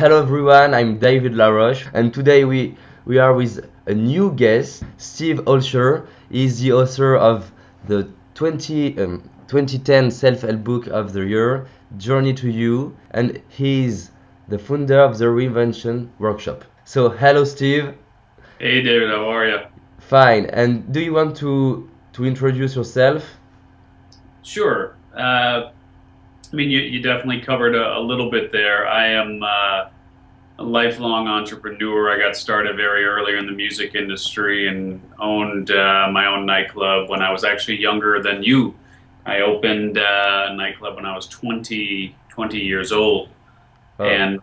Hello everyone, I'm David Laroche, and today we are with a new guest, Steve Olsher. He's the author of the 2010 Self-Help Book of the Year, Journey to You, and he's the founder of the Reinvention Workshop. So, hello Steve. Hey David, how are you? Fine. And do you want to introduce yourself? Sure. You definitely covered a little bit there. I am a lifelong entrepreneur. I got started very early in the music industry and owned my own nightclub when I was actually younger than you. I opened a nightclub when I was 20 years old. Oh. And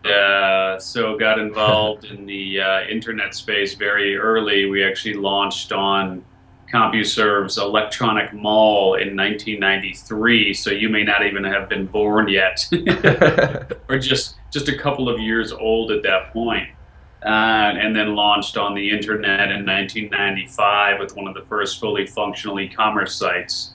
so got involved in the internet space very early. We actually launched on CompuServe's Electronic Mall in 1993, so you may not even have been born yet, or just a couple of years old at that point. And then launched on the internet in 1995 with one of the first fully functional e-commerce sites.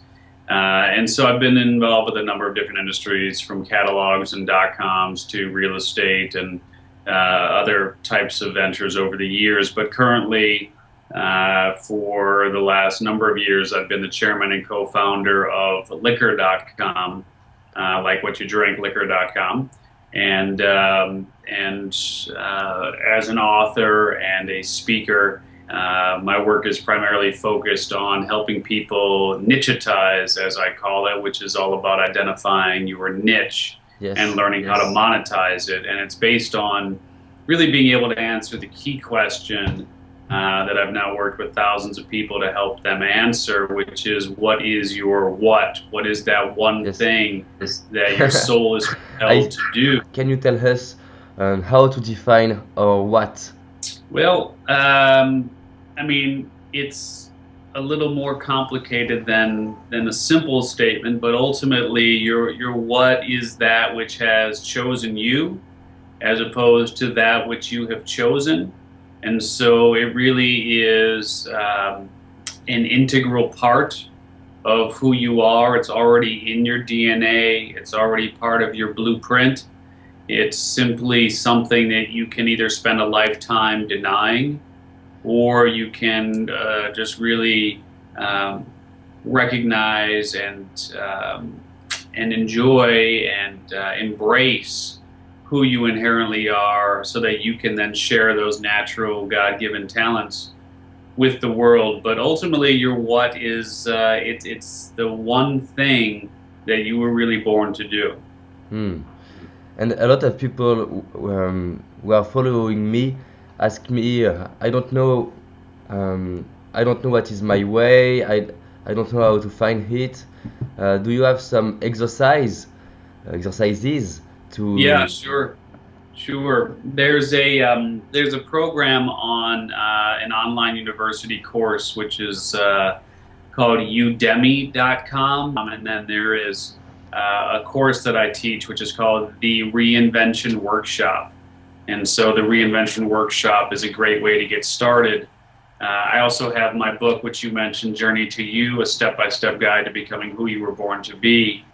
And so I've been involved with a number of different industries, from catalogs and dot-coms to real estate and other types of ventures over the years. But currently, for the last number of years, I've been the chairman and co-founder of liquor.com, like what you drink, liquor.com. And as an author and a speaker, my work is primarily focused on helping people nichetize, as I call it, which is all about identifying your niche and Yes, learning how to yes. monetize it. And it's based on really being able to answer the key question that I've now worked with thousands of people to help them answer, which is, what is your what? What is that one Yes. thing Yes. that your soul is I compelled to do? can you tell us how to define or what? Well, it's a little more complicated than a simple statement, but ultimately, your what is that which has chosen you, as opposed to that which you have chosen, and so it really is an integral part of who you are. It's already in your DNA. It's already part of your blueprint. It's simply something that you can either spend a lifetime denying, or you can just really um, recognize and enjoy and embrace who you inherently are, so that you can then share those natural God-given talents with the world. But ultimately, your what is it's the one thing that you were really born to do. Hmm. And a lot of people who are following me ask me, I don't know what is my way. I don't know how to find it. Do you have some exercises Yeah, to? sure. Sure. There's a program on an online university course, which is called udemy.com. And then there is a course that I teach, which is called the Reinvention Workshop. And so the Reinvention Workshop is a great way to get started. I also have my book, which you mentioned, Journey to You, a step-by-step guide to becoming who you were born to be,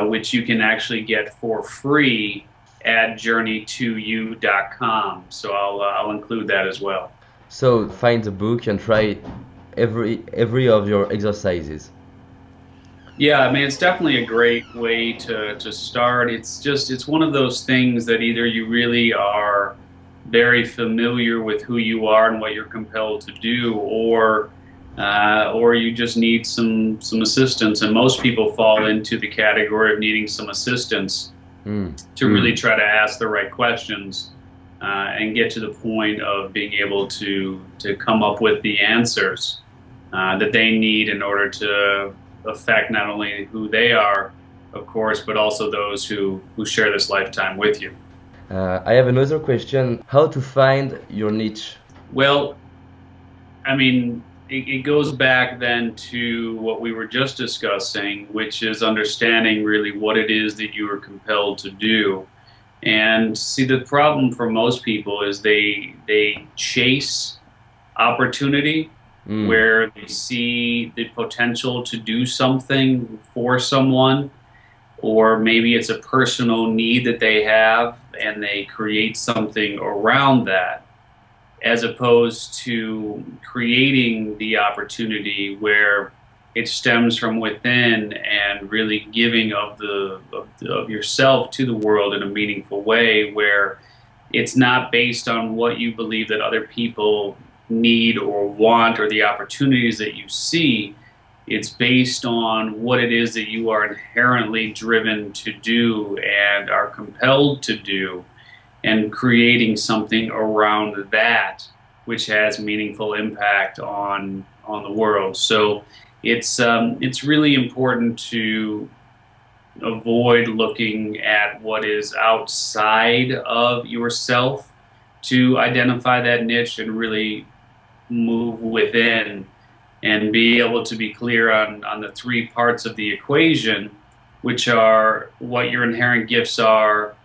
which you can actually get for free at journey2you.com. So I'll include that as well. So find the book and try every of your exercises. Yeah, I mean, it's definitely a great way to start. It's one of those things that either you really are very familiar with who you are and what you're compelled to do, or you just need some assistance. And most people fall into the category of needing some assistance Hmm. to really try to ask the right questions and get to the point of being able to come up with the answers that they need in order to affect not only who they are, of course, but also those who share this lifetime with you. I have another question. How to find your niche? Well, it goes back then to what we were just discussing, which is understanding really what it is that you are compelled to do. And see, the problem for most people is they chase opportunity, Hmm. where they see the potential to do something for someone, or maybe it's a personal need that they have and they create something around that, as opposed to creating the opportunity where it stems from within and really giving of yourself to the world in a meaningful way, where it's not based on what you believe that other people need or want or the opportunities that you see. It's based on what it is that you are inherently driven to do and are compelled to do, and creating something around that which has meaningful impact on the world. So it's really important to avoid looking at what is outside of yourself to identify that niche, and really move within and be able to be clear on the three parts of the equation, which are what your inherent gifts are,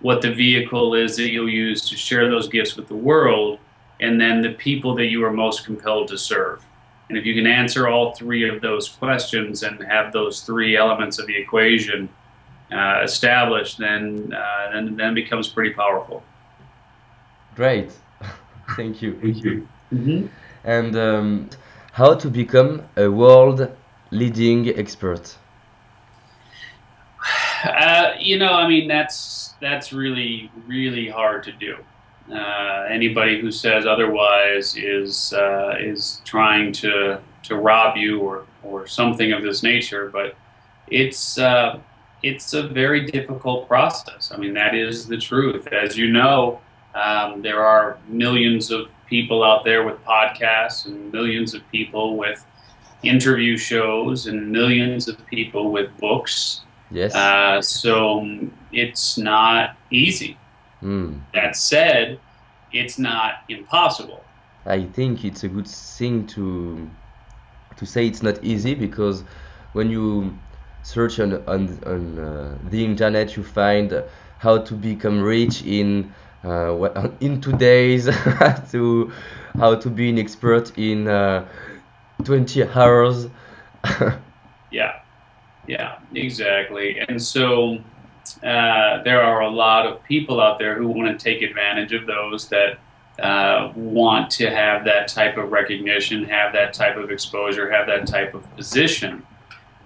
what the vehicle is that you'll use to share those gifts with the world, and then the people that you are most compelled to serve. And if you can answer all three of those questions and have those three elements of the equation established, then it becomes pretty powerful. Great. Thank you. Thank you. Mm-hmm. And how to become a world leading expert? I mean, that's really, really hard to do. Anybody who says otherwise is trying to rob you or something of this nature. But it's a very difficult process. I mean, that is the truth. As you know, there are millions of people out there with podcasts, and millions of people with interview shows, and millions of people with books. Yes. So it's not easy. That said, it's not impossible. I think it's a good thing to say it's not easy, because when you search on the internet, you find how to become rich in 2 days, to how to be an expert in 20 hours. Yeah, exactly. And so there are a lot of people out there who want to take advantage of those that want to have that type of recognition, have that type of exposure, have that type of position.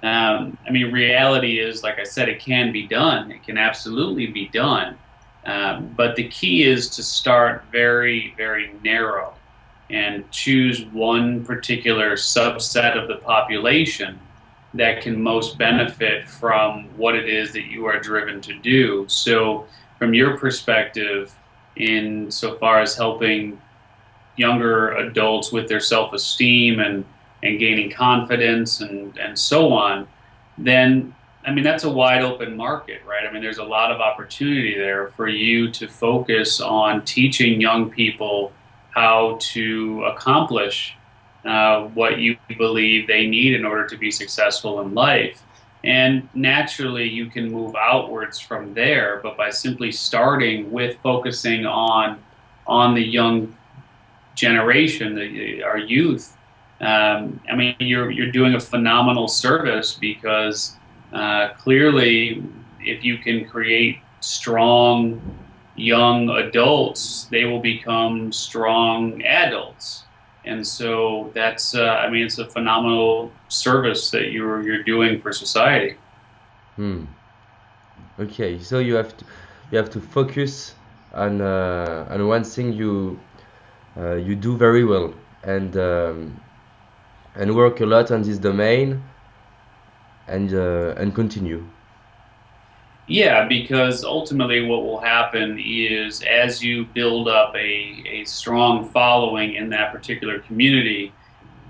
I mean, reality is, like I said, it can be done. It can absolutely be done. But the key is to start very, very narrow and choose one particular subset of the population that can most benefit from what it is that you are driven to do. So from your perspective, in so far as helping younger adults with their self-esteem and gaining confidence and so on, then, I mean, that's a wide open market, right? I mean, there's a lot of opportunity there for you to focus on teaching young people how to accomplish what you believe they need in order to be successful in life. And naturally, you can move outwards from there, but by simply starting with focusing on the young generation, our youth, I mean, you're doing a phenomenal service, because clearly, if you can create strong young adults, they will become strong adults. And so that's, I mean, it's a phenomenal service that you're doing for society. Okay, so you have to focus on one thing you do very well, and work a lot on this domain, and continue. Yeah, because ultimately what will happen is, as you build up a strong following in that particular community,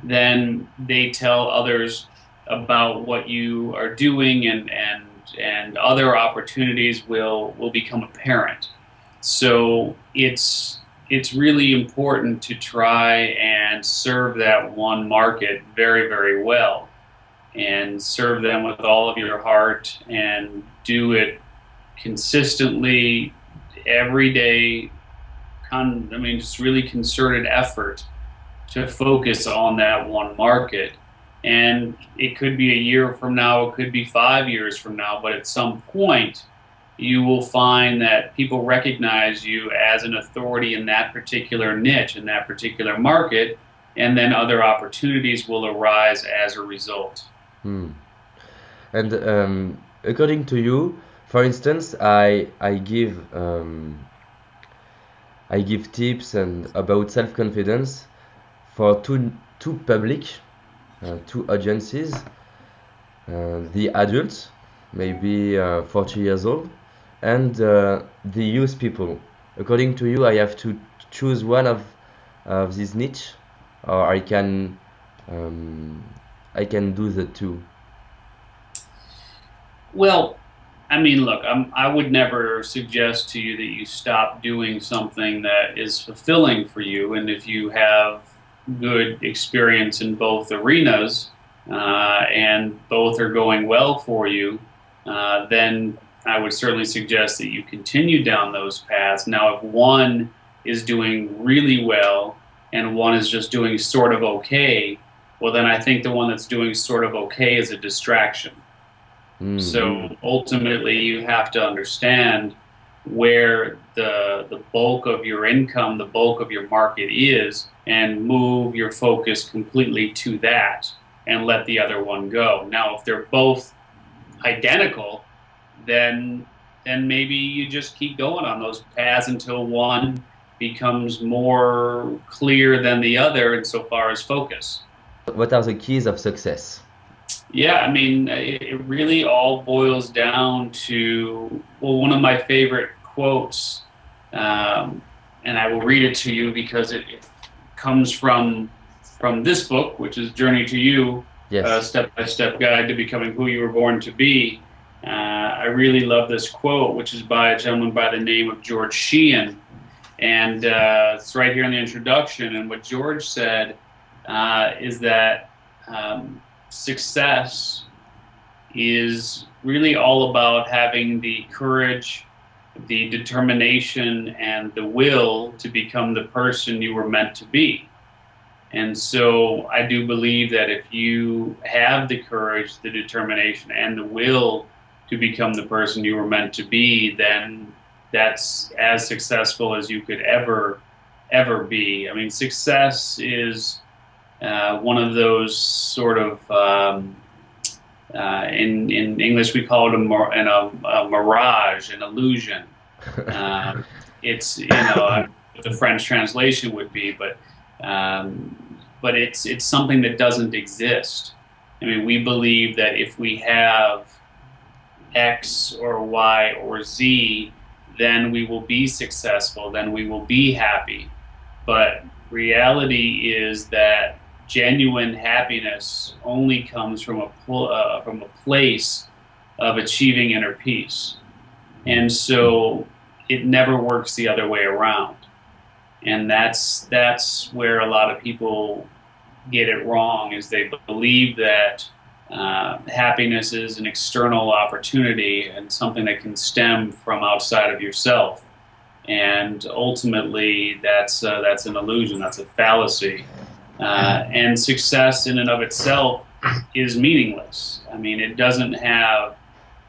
then they tell others about what you are doing, and other opportunities will become apparent. So it's really important to try and serve that one market very, very well, and serve them with all of your heart, and do it consistently every day. I mean, just really concerted effort to focus on that one market. And it could be a year from now, it could be 5 years from now, but at some point, you will find that people recognize you as an authority in that particular niche, in that particular market, and then other opportunities will arise as a result. Hmm. And according to you, for instance, I give tips and about self confidence for two public, two audiences, the adults, maybe 40 years old, and the youth people. According to you, I have to choose one of this niche, or um, I can do the two. Well, I mean, look, I would never suggest to you that you stop doing something that is fulfilling for you. And if you have good experience in both arenas, and both are going well for you, then I would certainly suggest that you continue down those paths. Now, if one is doing really well and one is just doing sort of okay, well, then I think the one that's doing sort of okay is a distraction. Hmm. So ultimately, you have to understand where the bulk of your income, the bulk of your market is, and move your focus completely to that and let the other one go. Now, if they're both identical, then maybe you just keep going on those paths until one becomes more clear than the other insofar as focus. What are the keys of success? Yeah, I mean, it really all boils down to, well, one of my favorite quotes, um, and I will read it to you because it comes from this book, which is Journey to You, a Yes. step-by-step guide to becoming who you were born to be. I really love this quote, which is by a gentleman by the name of George Sheehan, and it's right here in the introduction. And what George said is that success is really all about having the courage, the determination, and the will to become the person you were meant to be. And so I do believe that if you have the courage, the determination, and the will to become the person you were meant to be, then that's as successful as you could ever be. I mean, success is one of those sort of in English we call it a mirage, an illusion. Um, it's what the French translation would be, but it's something that doesn't exist. I mean, we believe that if we have X or Y or Z, then we will be successful, then we will be happy. But reality is that genuine happiness only comes from a place of achieving inner peace. And so it never works the other way around. And that's where a lot of people get it wrong, is they believe that happiness is an external opportunity and something that can stem from outside of yourself. And ultimately, that's an illusion. That's a fallacy. And success in and of itself is meaningless. I mean, it doesn't have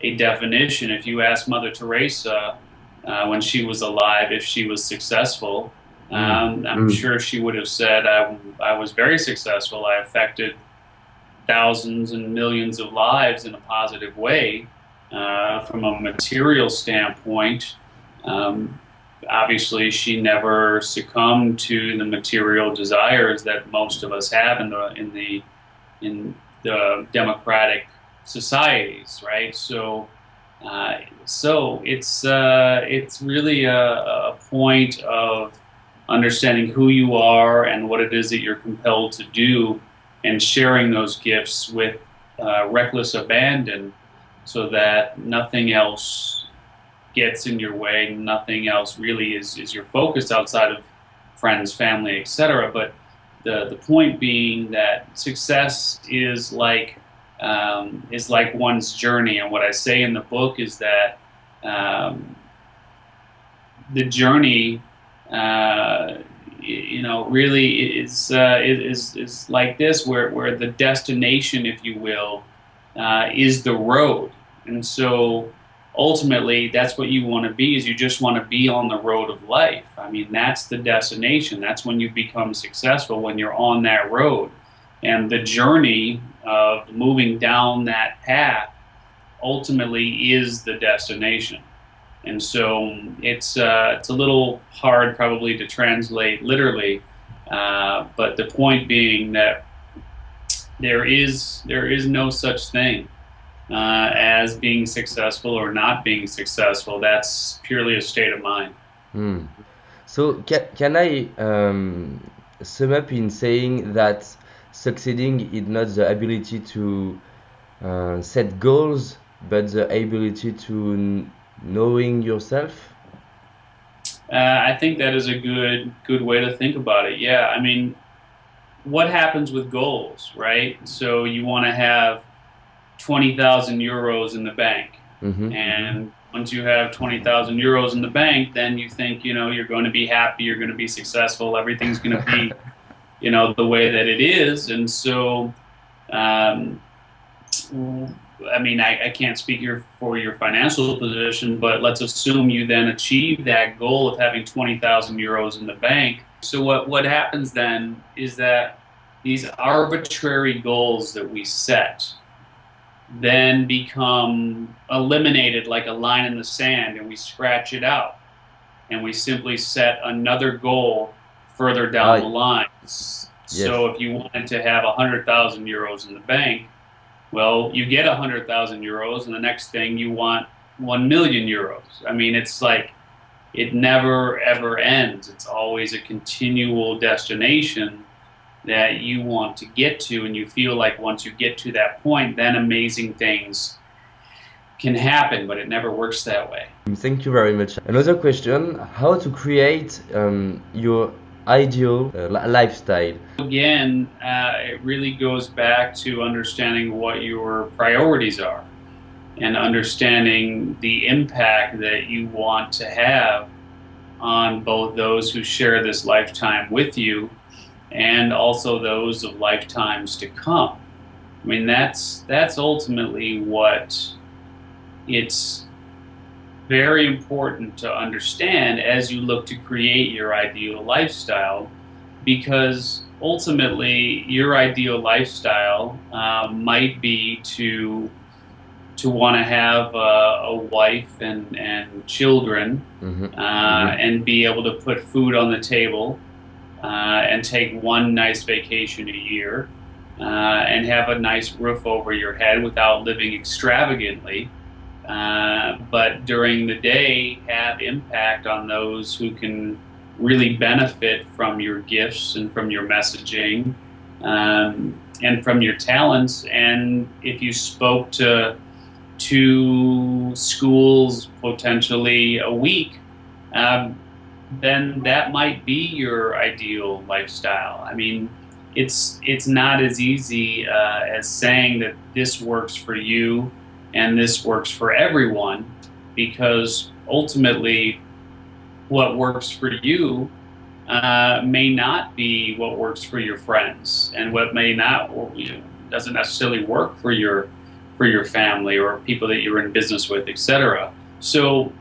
a definition. If you ask Mother Teresa when she was alive if she was successful, Mm. I'm sure she would have said, I was very successful. I affected thousands and millions of lives in a positive way. From a material standpoint, um, obviously she never succumbed to the material desires that most of us have in the democratic societies, right? So it's really a point of understanding who you are and what it is that you're compelled to do, and sharing those gifts with reckless abandon, so that nothing else gets in your way. Nothing else really is your focus outside of friends, family, etc. But the point being that success is like one's journey. And what I say in the book is that um, the journey uh, really is like this, where the destination, if you will, is the road. And so ultimately, that's what you want to be, is you just want to be on the road of life. I mean, that's the destination. That's when you become successful, when you're on that road. And the journey of moving down that path ultimately is the destination. And so it's a little hard probably to translate literally, but the point being that there is no such thing as being successful or not being successful. That's purely a state of mind. Hmm. So can I sum up in saying that succeeding is not the ability to set goals, but the ability to knowing yourself? I think that is a good way to think about it. Yeah, I mean, what happens with goals, right? So you want to have 20,000 euros in the bank. Mm-hmm. And once you have 20,000 euros in the bank, then you think, you're going to be happy, you're going to be successful, everything's going to be, the way that it is. And so, um, I mean, I can't speak for your financial position, but let's assume you then achieve that goal of having 20,000 euros in the bank. So what happens then is that these arbitrary goals that we set then become eliminated like a line in the sand, and we scratch it out and we simply set another goal further down the Ah, line. yes. So if you wanted to have 100,000 euros in the bank, well, you get 100,000 euros, and the next thing you want 1 million euros. I mean, it's like it never ever ends. It's always a continual destination that you want to get to, and you feel like once you get to that point, then amazing things can happen, but it never works that way. Thank you very much. Another question: how to create your ideal lifestyle? Again, it really goes back to understanding what your priorities are and understanding the impact that you want to have on both those who share this lifetime with you and also those of lifetimes to come. I mean, that's ultimately what it's very important to understand as you look to create your ideal lifestyle, because ultimately your ideal lifestyle might be to want to have a wife and children, Mm-hmm. and be able to put food on the table, and take one nice vacation a year, and have a nice roof over your head without living extravagantly, but during the day have impact on those who can really benefit from your gifts and from your messaging, and from your talents. And if you spoke to two schools potentially a week, um, then that might be your ideal lifestyle. I mean, it's not as easy as saying that this works for you and this works for everyone, because ultimately what works for you may not be what works for your friends, and what may not, doesn't necessarily work for your family or people that you're in business with, etc. So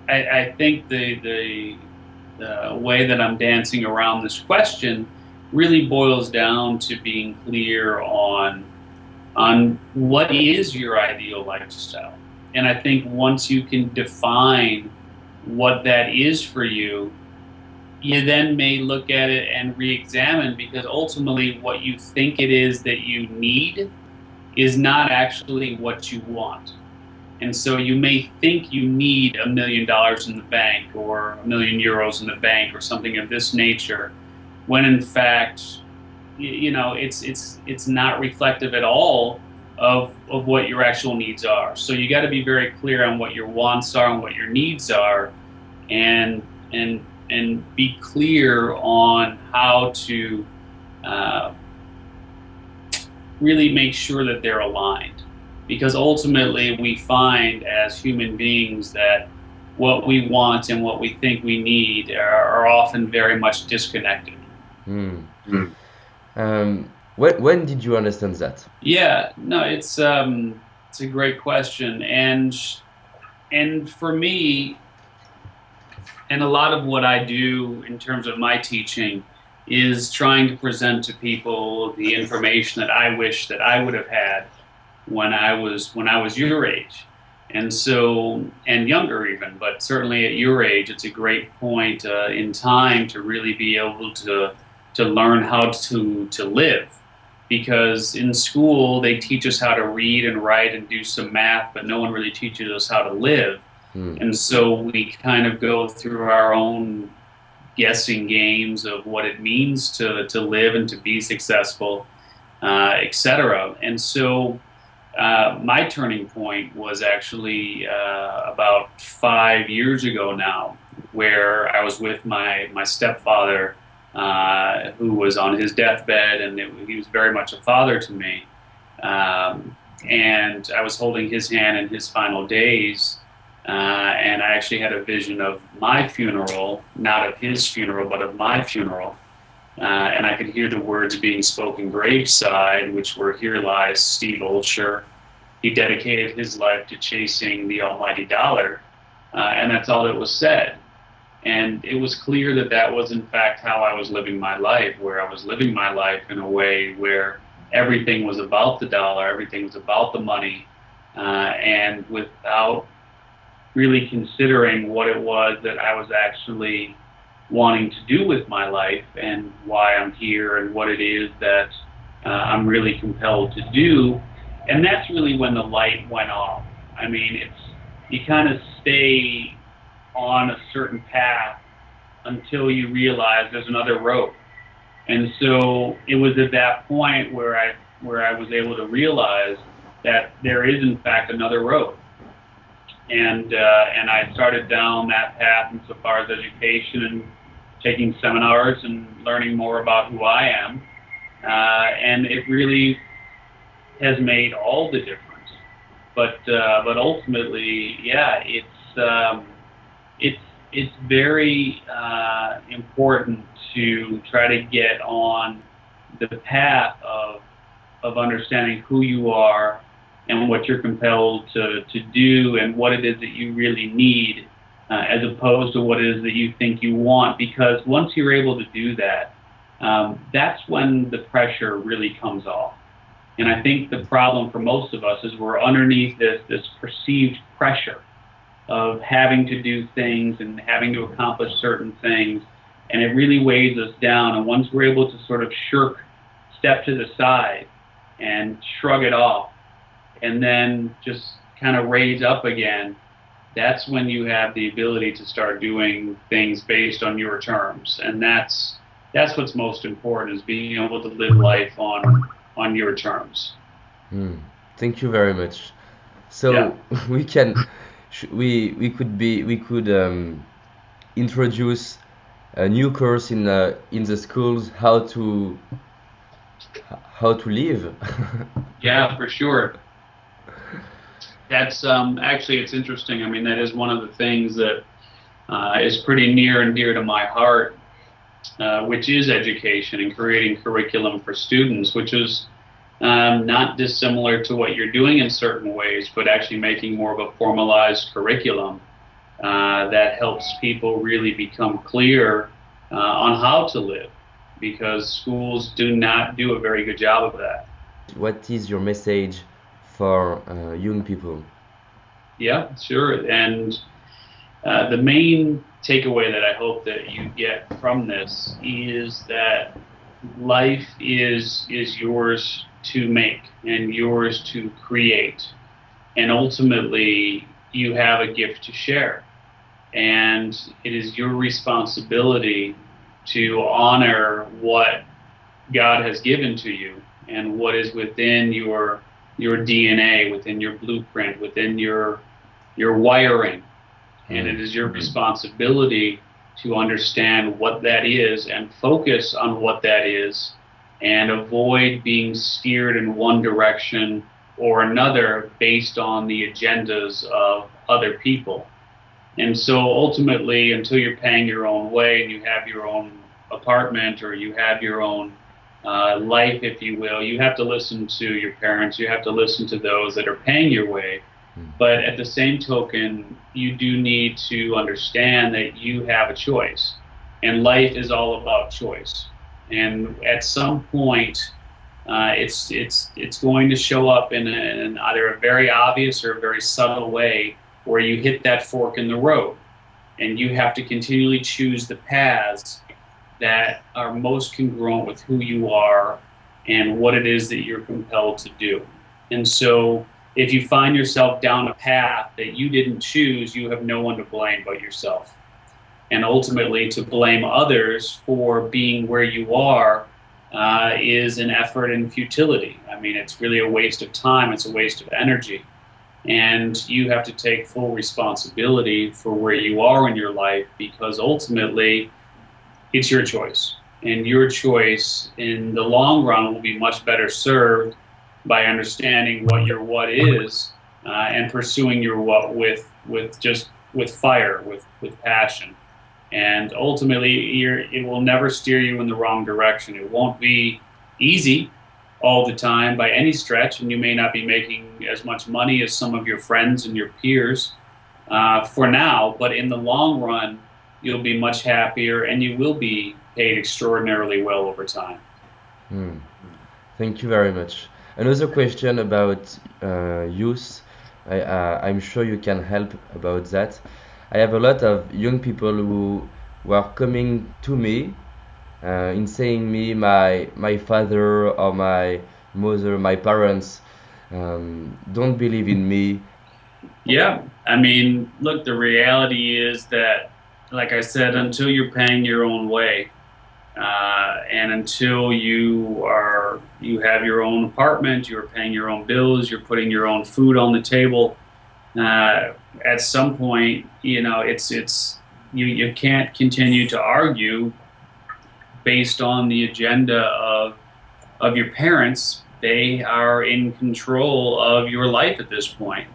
I think the way that I'm dancing around this question really boils down to being clear on what is your ideal lifestyle. And I think once you can define what that is for you, you then may look at it and re-examine, because ultimately what you think it is that you need is not actually what you want. And so you may think you need $1 million in the bank or 1 million euros in the bank or something of this nature, when in fact, it's not reflective at all of what your actual needs are. So you got to be very clear on what your wants are and what your needs are, and be clear on how to really make sure that they're aligned. Because ultimately we find as human beings that what we want and what we think we need are often very much disconnected. Hmm. When did you understand that? Yeah, no, it's a great question, and for me, and a lot of what I do in terms of my teaching is trying to present to people the information that I wish that I would have had when I was your age. And so, and younger even, but certainly at your age, it's a great point in time to really be able to learn how to live. Because in school they teach us how to read and write and do some math, but no one really teaches us how to live. Hmm. And so we kind of go through our own guessing games of what it means to live and to be successful, etc. And so my turning point was actually about 5 years ago now, where I was with my stepfather, who was on his deathbed, and he was very much a father to me. And I was holding his hand in his final days, and I actually had a vision of my funeral, not of his funeral, but of my funeral. And I could hear the words being spoken graveside, which were, "Here lies Steve Olsher. He dedicated his life to chasing the almighty dollar." And that's all that was said. And it was clear that that was, in fact, how I was living my life, where I was living my life in a way where everything was about the dollar, everything was about the money, and without really considering what it was that I was actually wanting to do with my life and why I'm here and what it is that I'm really compelled to do. And that's really when the light went off. I mean, you kind of stay on a certain path until you realize there's another road. And so it was at that point where I was able to realize that there is in fact another road. And I started down that path insofar as education and taking seminars and learning more about who I am. And it really has made all the difference. But ultimately, yeah, it's it's very important to try to get on the path of understanding who you are and what you're compelled to do and what it is that you really need, as opposed to what it is that you think you want. Because once you're able to do that, that's when the pressure really comes off. And I think the problem for most of us is we're underneath this perceived pressure of having to do things and having to accomplish certain things, and it really weighs us down. And once we're able to sort of step to the side and shrug it off, and then just kind of raise up again, that's when you have the ability to start doing things based on your terms. And that's what's most important, is being able to live life on your terms. Hmm. Thank you very much. Yeah. So we can we could introduce a new course in the schools, how to live. Yeah, for sure. That's actually, it's interesting. I mean, that is one of the things that is pretty near and dear to my heart, which is education and creating curriculum for students, which is not dissimilar to what you're doing in certain ways, but actually making more of a formalized curriculum that helps people really become clear on how to live, because schools do not do a very good job of that. What is your message for young people? Yeah, sure. And the main takeaway that I hope that you get from this is that life is yours to make and yours to create, and ultimately you have a gift to share, and it is your responsibility to honor what God has given to you and what is within your DNA, within your blueprint, within your wiring. And Hmm. it is your responsibility to understand what that is and focus on what that is, and avoid being steered in one direction or another based on the agendas of other people. And so ultimately, until you're paying your own way and you have your own apartment or you have your own life, if you will, you have to listen to your parents. You have to listen to those that are paying your way. But at the same token, you do need to understand that you have a choice. And life is all about choice. And at some point, it's going to show up in either a very obvious or a very subtle way where you hit that fork in the road, and you have to continually choose the paths that are most congruent with who you are and what it is that you're compelled to do. And so, if you find yourself down a path that you didn't choose, you have no one to blame but yourself. And ultimately, to blame others for being where you are is an effort in futility. I mean, it's really a waste of time, it's a waste of energy. And you have to take full responsibility for where you are in your life, because ultimately, it's your choice. And your choice in the long run will be much better served by understanding what your what is and pursuing your what with fire, with passion. And ultimately, it will never steer you in the wrong direction. It won't be easy all the time by any stretch, and you may not be making as much money as some of your friends and your peers for now, but in the long run, you'll be much happier and you will be paid extraordinarily well over time. Hmm. Thank you very much. Another question about youth. I'm sure you can help about that. I have a lot of young people who were coming to me in saying me my father or my mother, my parents don't believe in me. Yeah. I mean, look, the reality is that, like I said, until you're paying your own way, and until you have your own apartment, you're paying your own bills, you're putting your own food on the table, uh, at some point, it's you can't continue to argue based on the agenda of your parents. They are in control of your life at this point.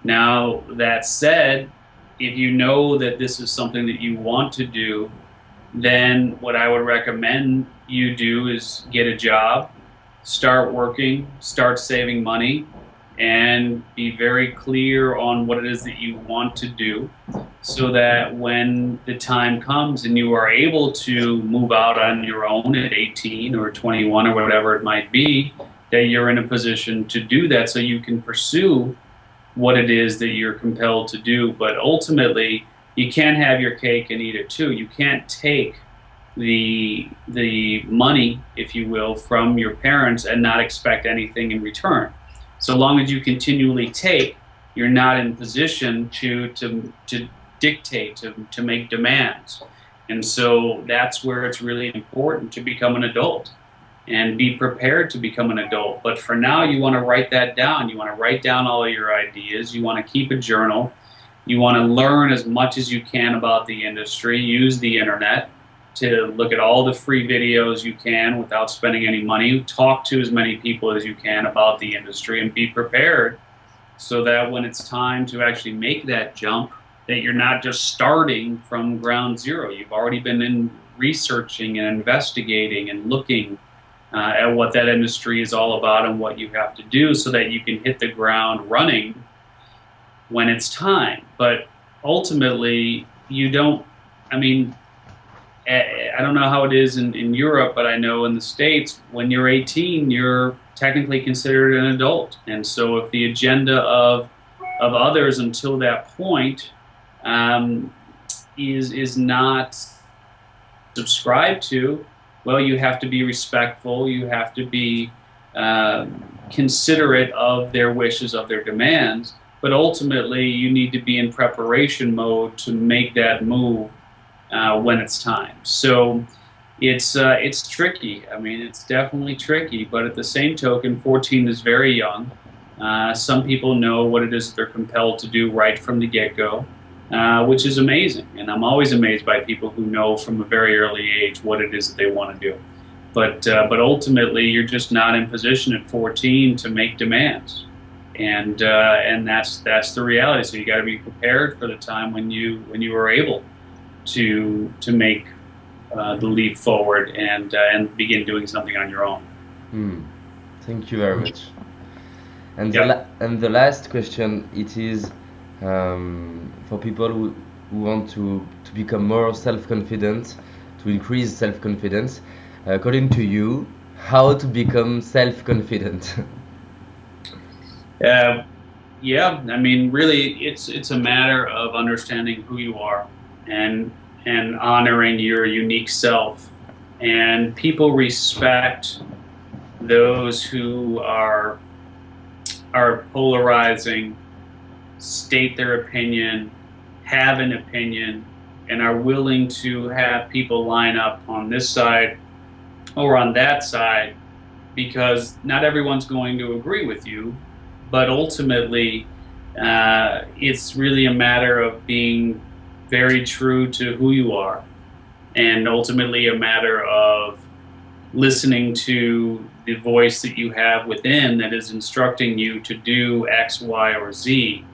Now, that said, if you know that this is something that you want to do, then what I would recommend you do is get a job, start working, start saving money, and be very clear on what it is that you want to do, so that when the time comes and you are able to move out on your own at 18 or 21 or whatever it might be, that you're in a position to do that so you can pursue what it is that you're compelled to do. But ultimately, you can't have your cake and eat it too. You can't take the money, if you will, from your parents and not expect anything in return. So long as you continually take, you're not in position to dictate, to make demands. And so that's where it's really important to become an adult and be prepared to become an adult. But for now, you want to write that down. You want to write down all of your ideas. You want to keep a journal. You want to learn as much as you can about the industry. Use the internet to look at all the free videos you can without spending any money. Talk to as many people as you can about the industry and be prepared, so that when it's time to actually make that jump, that you're not just starting from ground zero. You've already been in researching and investigating and looking at what that industry is all about and what you have to do, so that you can hit the ground running when it's time. But ultimately, you don't, I mean, I don't know how it is in Europe, but I know in the States, when you're 18, you're technically considered an adult. And so if the agenda of others until that point um, is not subscribed to, well, you have to be respectful. You have to be considerate of their wishes, of their demands. But ultimately, you need to be in preparation mode to make that move when it's time. So it's tricky. I mean, it's definitely tricky. But at the same token, 14 is very young. Some people know what it is that they're compelled to do right from the get-go, which is amazing. And I'm always amazed by people who know from a very early age what it is that they want to do. But ultimately, you're just not in position at 14 to make demands. and that's the reality. So you got to be prepared for the time when you are able to make the leap forward and begin doing something on your own. Hmm. Thank you very much. And Yeah. the last question, it is for people who want to become more self-confident, to increase self-confidence. According to you, how to become self-confident? Uh, yeah. I mean, really, it's a matter of understanding who you are and and honoring your unique self. And people respect those who are polarizing, state their opinion, have an opinion, and are willing to have people line up on this side or on that side, because not everyone's going to agree with you, but ultimately, it's really a matter of being very true to who you are, and ultimately a matter of listening to the voice that you have within that is instructing you to do X, Y, or Z.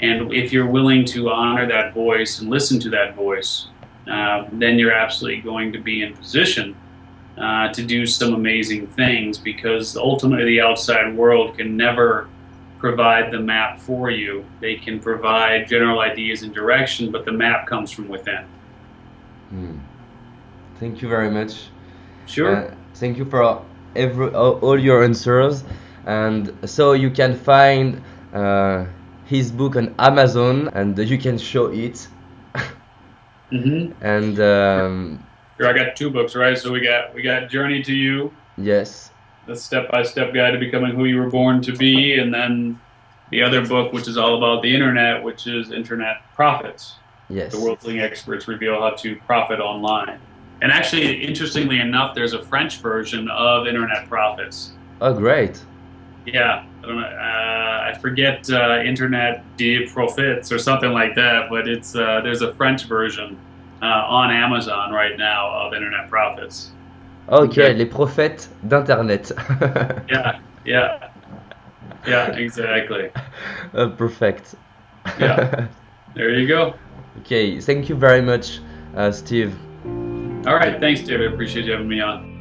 And if you're willing to honor that voice and listen to that voice, then you're absolutely going to be in position to do some amazing things, because ultimately the outside world can never provide the map for you. They can provide general ideas and direction, but the map comes from within. Hmm. Thank you very much. Sure. Thank you for all your answers. And so you can find his book on Amazon, and you can show it. Hmm. And Sure. I got two books, right? So we got Journey to You, yes, the step-by-step guide to becoming who you were born to be, and then the other book, which is all about the internet, which is Internet Profits. The yes. world's leading experts reveal how to profit online. And actually, interestingly enough, there's a French version of Internet Profits. Oh, great. Yeah, I don't know. I forget Internet de Profits or something like that, but it's there's a French version on Amazon right now of Internet Profits. Ok, Okay. les prophètes d'Internet. Yeah, yeah, yeah, exactly. Perfect. Yeah, there you go. Okay, thank you very much, Steve. All right, thanks, David. Appreciate you having me on.